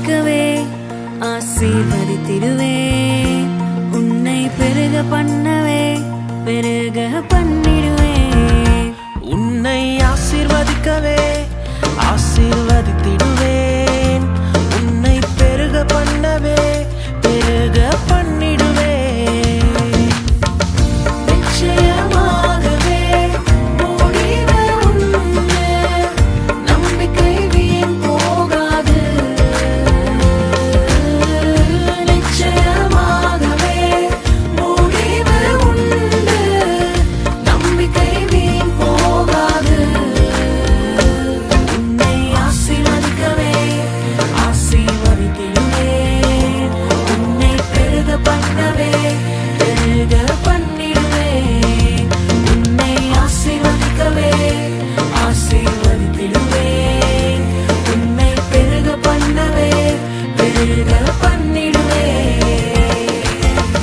ஆசிர்வதிக்கவே ஆசீர்வதித்திடுவேன். உன்னை பெருக பண்ணவே பெருக பண்ணிடுவேன். உன்னை ஆசீர்வதிக்கவே ஆசீர்வதித்திடுவேன். உன்னை பெருக பண்ணவே பெருக பண்ணிடுவேன். நிச்சயமாகவே முடிவு உண்டு, நம்பிக்கை வீண் போகாது. நிச்சயமாகவே முடிவு உண்டு, நம்பிக்கை வீண் போகாது. உன்னை ஆசீர்வதிக்கவே ஆசீர்வதித்திடுவேன். உன்னை பெருக பண்ணவே பெருக பண்ணிடுவேன். உன்னை ஆசீர்வதிக்கவே ஆசீர்வதித்திடுவேன். உன்னை பெருக பண்ணவே பெருக